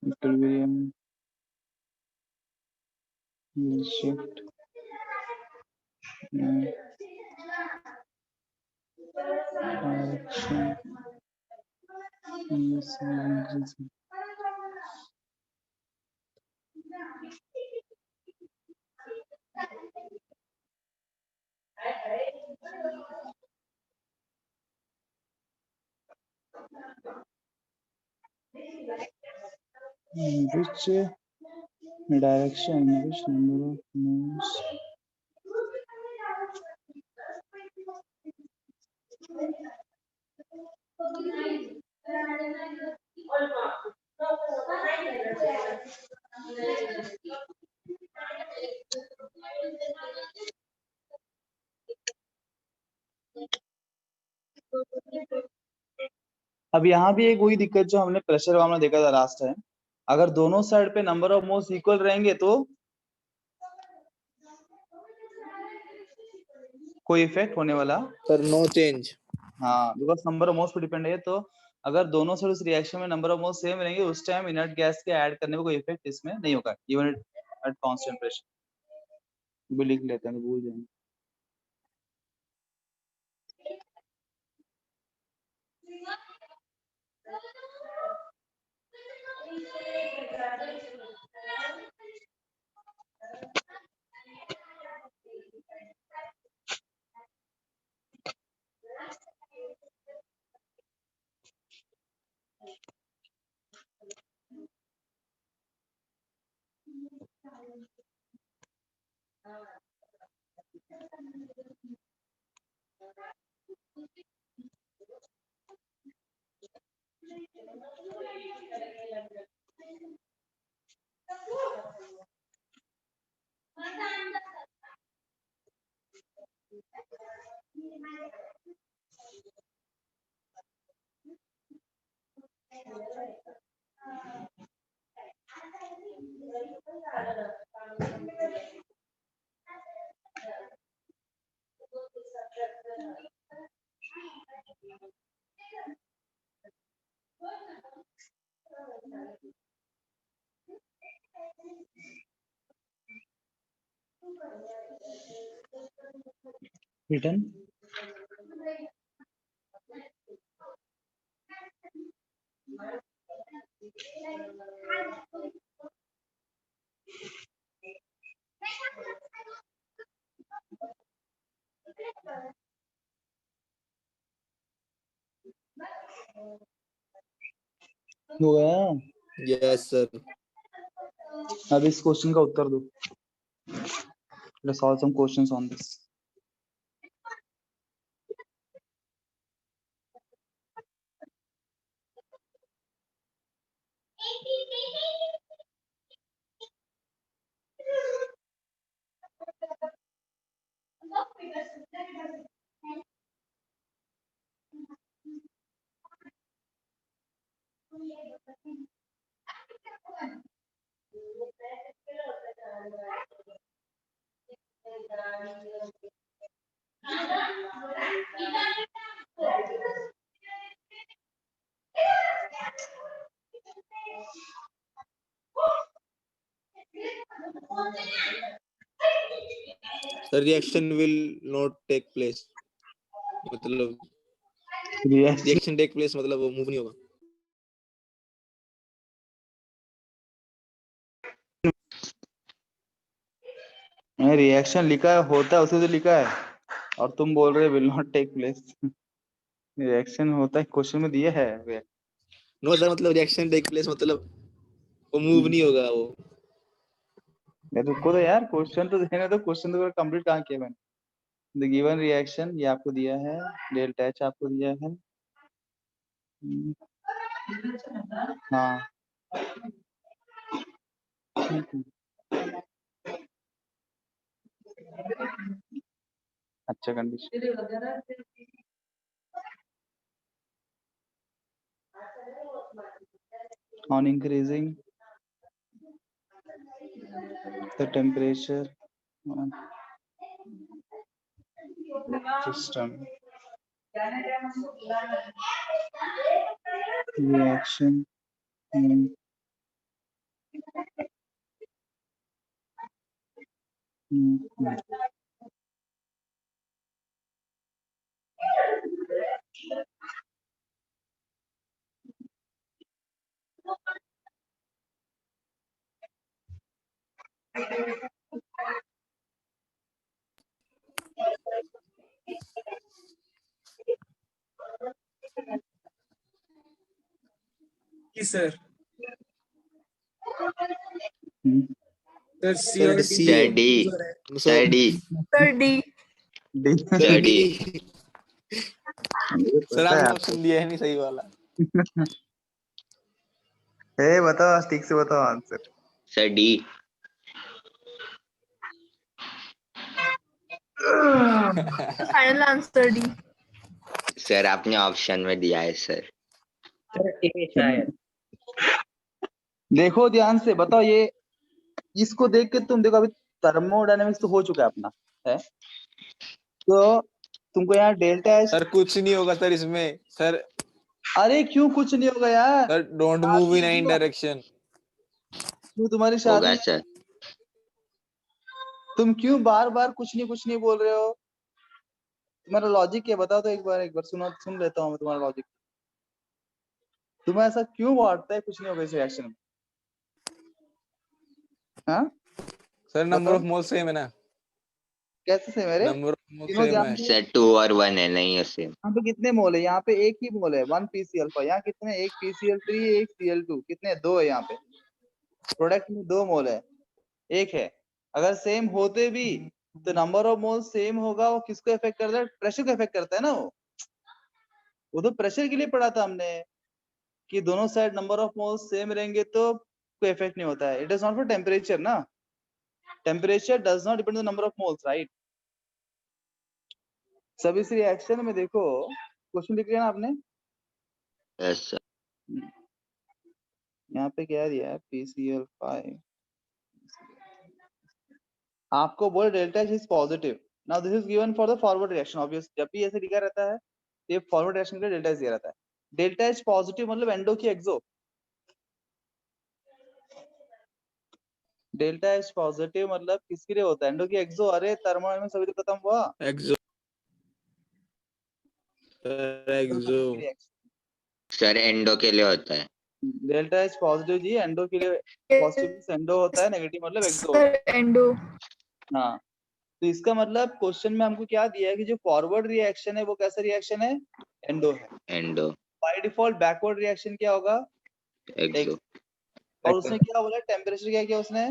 equilibrium will shift in direction is increasing. In which direction, which number of moles अब यहाँ भी एक वही दिक्कत जो हमने pressure वाला में देखा था लास्ट टाइम। अगर दोनों साइड पे नंबर ऑफ मोल्स इक्वल रहेंगे तो कोई इफेक्ट होने वाला। Sir no change. हाँ, बिकॉज नंबर ऑफ मोल्स पे डिपेंड है। तो अगर दोनों साइड उस रिएक्शन में नंबर ऑफ मोल्स सेम रहेंगे, उस टाइम इनर्ट गैस के ऐड करने में कोई इफेक्ट इसमें नहीं होगा, इवन एट कांस्टेंट प्रेशर। भी लिख लेते हैं, भूल जाएंगे। रिटर्न हो गया। Yes sir. अब इस क्वेश्चन का उत्तर दो। Let's solve some questions on this. Sir reaction will not take place, मतलब Reaction रिएक्शन टेक प्लेस मतलब वो मूव नहीं होगा। रिएक्शन लिखा है, होता है उसे तो लिखा है, और तुम बोल रहे will not take place. Reaction होता है, क्वेश्चन में दिया है। नो सर, मतलब रिएक्शन टेक प्लेस मतलब वो मूव नहीं होगा वो। रुको तो यार, क्वेश्चन तो देने दो, क्वेश्चन तो कंप्लीट कहाँ किया मैंने। द गिवन रिएक्शन ये आपको दिया है, डेल्टा एच आपको दिया है। हाँ अच्छा condition. On increasing the temperature on system, reaction in sir C sir और सी डी है। Sir D, sir D, sir D. Sir D. Sir आपने ऑप्शन दिया है नहीं सही वाला। बताओ, ठीक से बताओ answer. Sir D. Final answer D. Sir आपने ऑप्शन में दिया है सर। सर ए शायद। देखो ध्यान से बताओ, ये इसको देख के तुम देखो, अभी थर्मोडायनेमिक्स तो हो चुका है अपना, है तो तुमको यहाँ डेल्टा एच। सर कुछ नहीं होगा सर इसमें सर। अरे क्यों कुछ नहीं होगा यार? Sir don't move in any direction. क्यों तुम्हारी होगा शादी? सर। तुम क्यों बार बार कुछ नहीं बोल रहे हो? तुम्हारा लॉजिक क्या बताओ तो, एक बार सुन लेता हूँ मैं तुम्हारा लॉजिक। तुम्हें ऐसा क्यों बांटता है कुछ नहीं होगा इस रिएक्शन में? हाँ sir number of mole same है ना? कैसे से मेरे नंबर ऑफ मोल तीनों सेम ध्यान है। दो। सर 2 और 1 है, नहीं है सेम। यहाँ पे कितने मोल है? यहाँ पे एक ही मोल है, 1 पीसी अल्फा। यहाँ कितने? एक PCl3 एक Cl2, कितने? 2 है। यहाँ पे प्रोडक्ट में 2 मोल है, एक है। अगर सेम होते भी तो नंबर ऑफ मोल सेम होगा। वो किसको इफेक्ट करता है? प्रेशर को इफेक्ट करता है ना। वो तो प्रेशर के लिए पढ़ा था हमने कि दोनों side number of mole same रहेंगे तो कोई इफेक्ट नहीं होता है। It is not for temperature ना। Temperature does not depend on number of moles, right? सब इस रिएक्शन में देखो, क्वेश्चन लिख लिया ना आपने? Yes sir. यहाँ पे क्या दिया है? PCl5। आपको बोल delta is positive. Now this is given for the forward reaction. Obvious जब भी ऐसे लिखा रहता है, ये फॉरवर्ड रिएक्शन के लिए डेल्टा इज दिया रहता है। डेल्टा इज पॉजिटिव मतलब एंडो की एक्सो। डेल्टा एच पॉजिटिव मतलब किसके लिए होता है? एंडो की एक्सो, अरे थर्मल में सभी तो खत्म हुआ। एक्सो एक्सो सर एंडो के लिए होता है। डेल्टा एच पॉजिटिव जी, एंडो के लिए पॉजिटिव एंडो होता है, नेगेटिव मतलब एक्सो होता सर है। एंडो। हाँ, तो इसका मतलब क्वेश्चन में हमको क्या दिया है कि जो फॉरवर्ड रिएक्शन है वो कैसा रिएक्शन है? एंडो है। Endo by default backward reaction क्या होगा? एक्सो। और उसने क्या बोला? टेम्परेचर क्या किया उसने?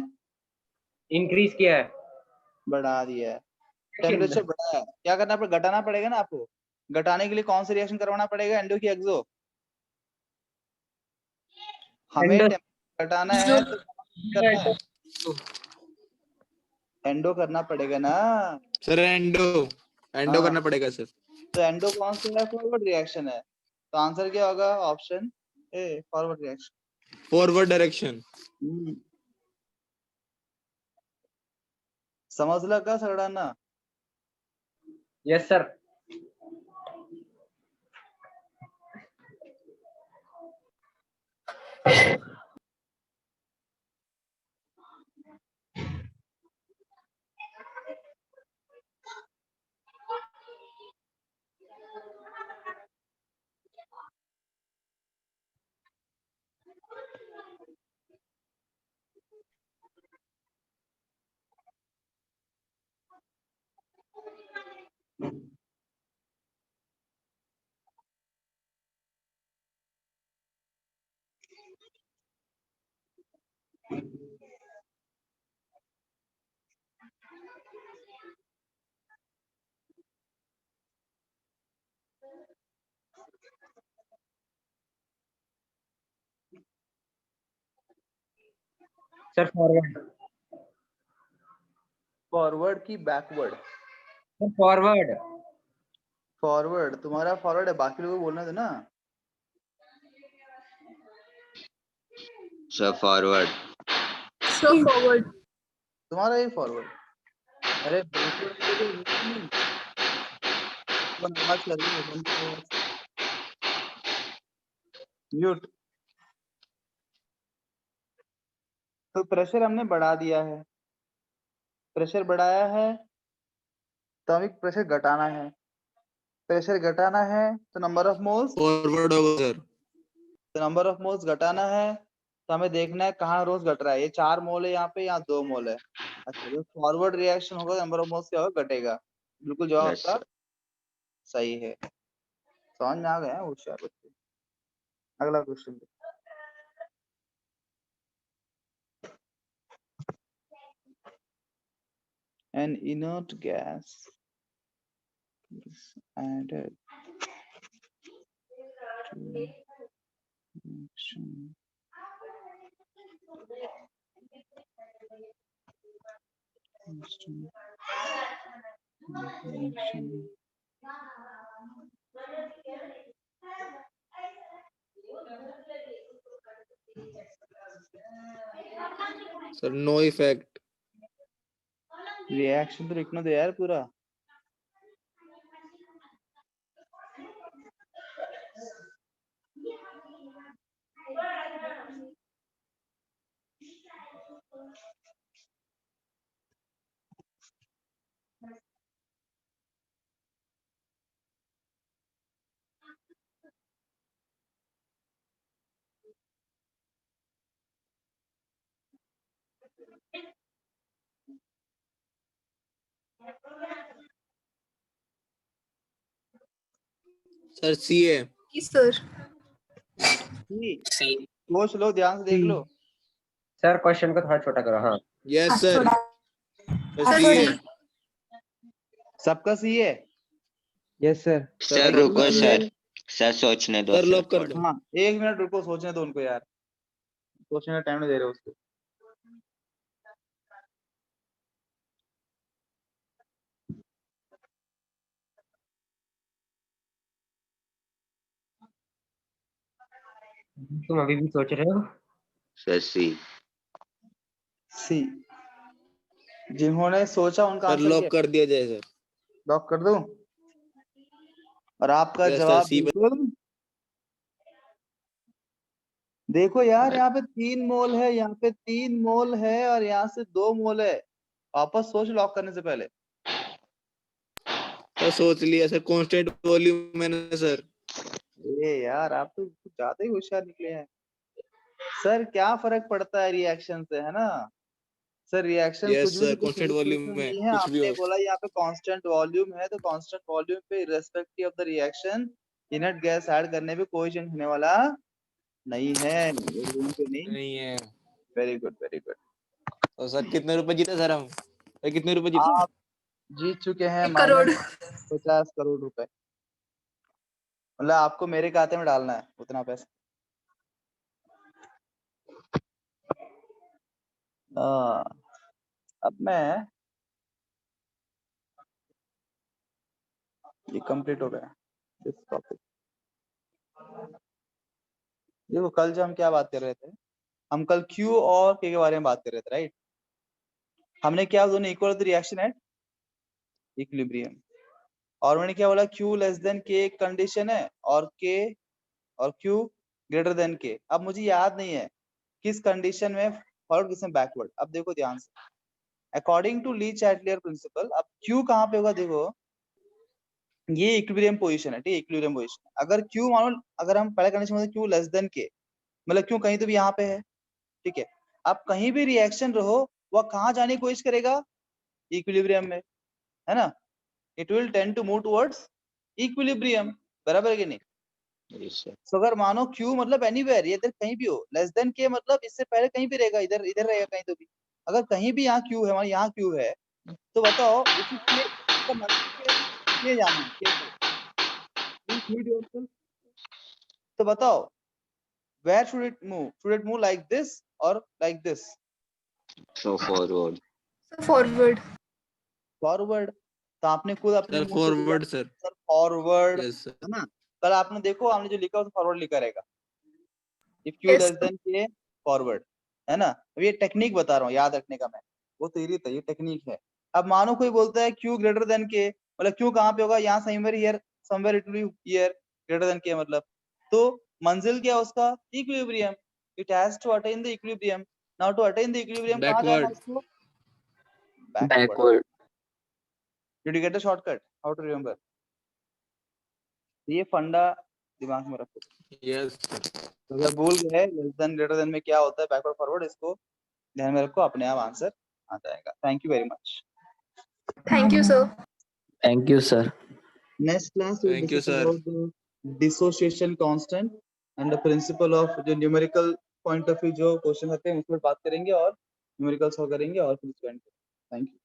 इंक्रीज किया है। बढ़ा दिया है। टेम्परेचर बढ़ाया, क्या करना पड़ेगा? घटाना पड़ेगा ना आपको। घटाने के लिए कौन सा रिएक्शन करवाना पड़ेगा? एंडो की एक्सो? हमें एंडो टेम्परेचर घटाना है तो करना है, एंडो करना पड़ेगा ना। सर एंडो हाँ, करना पड़ेगा सर। तो एंडो कौन सा है? फॉरवर्ड रिएक्शन है, तो आंसर क्या होगा? Option A, forward reaction. Forward direction. समजला का सगळ्यांना? Yes sir. Sir forward. Forward की बैकवर्ड? Sir forward. फॉरवर्ड तुम्हारा फॉरवर्ड है, बाकी लोगों को बोलने दो ना। Sir forward. So forward. तुम्हारा ही फॉरवर्ड। अरे बैकवर्ड नहीं, आवाज कर रही है, म्यूट। तो प्रेशर हमने बढ़ा दिया है, प्रेशर बढ़ाया है तो हमें प्रेशर घटाना है। प्रेशर घटाना है तो नंबर ऑफ मोल्स, फॉरवर्ड होगा सर। तो नंबर ऑफ मोल्स घटाना है तो हमें देखना है कहाँ रोज घट रहा है। ये 4 मोल है यहाँ पे, यहाँ 2 मोल है। अच्छा, जो फॉरवर्ड रिएक्शन होगा नंबर ऑफ मोल्स क्या होगा? घटेगा। बिल्कुल जवाब यस आपका सर। सही है। समझ में आ गया है होशियार बच्चे। अगला क्वेश्चन। An inert gas is added to reaction. Reaction. Sir no effect. Reaction तो लिखना दो यार पूरा। सर सी है। सर सोच लो, ध्यान से देख लो। सर क्वेश्चन को थोड़ा छोटा करो। हाँ यस सर। सी है। सबका सी है? Yes sir. सर रुको सर, सर सोचने दो सर सर लॉक कर थोड़ा। दो। हाँ, 1 मिनट रुको, सोचने दो उनको यार, सोचने का टाइम नहीं दे रहे उसको। तुम अभी भी सोच रहे हो? सर सी। सी। जिन्होंने सोचा उनका सर आंसर क्या? लॉक कर दिया जाए सर। लॉक कर दूं? और आपका यस सर जवाब सी। बिल्कुल देखो यार, यहाँ पे 3 मोल है, यहाँ पे 3 मोल है और यहाँ से 2 मोल है। वापस सोच लॉक करने से पहले। सर सोच लिया सर, कांस्टेंट वॉल्यूम मैंने सर। ये यार आप तो कुछ ज्यादा ही होशियार निकले हैं। सर क्या फर्क पड़ता है रिएक्शन से, है ना? सर रिएक्शन यस कुछ भी सर, तो कांस्टेंट वॉल्यूम में नहीं है। कुछ भी आपने हो। बोला यहाँ पे कांस्टेंट वॉल्यूम है, तो कांस्टेंट वॉल्यूम पे irrespective of the reaction inert gas add करने पे कोई चेंज होने वाला नहीं है। रूम पे नहीं। नहीं है। Very good, very good. तो सर कितने रुपए जीते सर हम? सर कितने रुपए जीते? आप जीत चुके हैं 1 करोड़। -50 करोड़ रुपए। मतलब आपको मेरे खाते में डालना है उतना पैसा। अब मैं ये कंप्लीट हो गया दिस टॉपिक। देखो कल जो हम क्या बात कर रहे थे, हम कल Q और K के बारे में बात कर रहे थे, राइट? हमने क्या दोनों equal the reaction at equilibrium, और मैंने क्या बोला, Q लेस देन K एक कंडीशन है और Q ग्रेटर देन K। अब मुझे याद नहीं है किस कंडीशन में फॉरवर्ड किस में बैकवर्ड। अब देखो ध्यान से, according to Le Chatelier principle, अब Q कहाँ पे होगा? देखो ये इक्विलिब्रियम पोजीशन है, ठीक है, इक्विलिब्रियम पोजीशन। अगर Q मानो, अगर हम पहले कंडीशन में Q लेस देन K, मतलब Q कहीं तो भी यहाँ पे है, ठीक है। अब कहीं भी रिएक्शन रहो, वह कहाँ जाने की कोशिश करेगा? इक्विलिब्रियम में, है ना? It will tend to move towards equilibrium, बराबर है कि नहीं? Yes, sir. तो अगर मानो Q मतलब एनीवेयर, ये इधर कहीं भी हो, लेस देन K मतलब इससे पहले कहीं भी रहेगा, इधर इधर रहेगा कहीं तो भी। अगर कहीं भी यहाँ Q है, हमारे यहाँ Q है, तो बताओ इसी K का मतलब K जाना है, K को। Please mute yourself. तो बताओ where should it move? Should it move like this or like this? So forward. Forward. Forward. तो आपने खुद अपने सर मुंह से बोला forward sir. Sir forward, yes sir. है ना? कल आपने देखो, हमने जो लिखा उसमें फॉरवर्ड लिखा रहेगा, if Q Yes. Less than K forward, है ना? अब ये टेक्निक बता रहा हूँ याद रखने का मैं, वो theory था, ये टेक्निक है। अब मानो कोई बोलता है Q ग्रेटर देन K, मतलब Q कहाँ पे होगा? यहाँ somewhere it will be here, greater than K मतलब। तो मंजिल क्या है उसका? Equilibrium. It has to attain the equilibrium. Now to attain the equilibrium कहाँ जाना है बैकवर्ड। उसको? Backward. Did you get the shortcut? How to remember? ये फंडा दिमाग में रखो। Yes sir. तो अगर भूल गए लेस देन ग्रेटर देन में क्या होता है, बैकवर्ड फॉरवर्ड, इसको ध्यान में रखो, अपने आप आंसर आ जाएगा। Thank you very much. Thank you sir. Thank you, sir. Next class will Thank you, discuss sir. About the dissociation constant and the principle of, जो न्यूमेरिकल पॉइंट ऑफ व्यू जो question आते हैं उस पर बात करेंगे और न्यूमेरिकल सॉल्व करेंगे और फिर थैंक यू।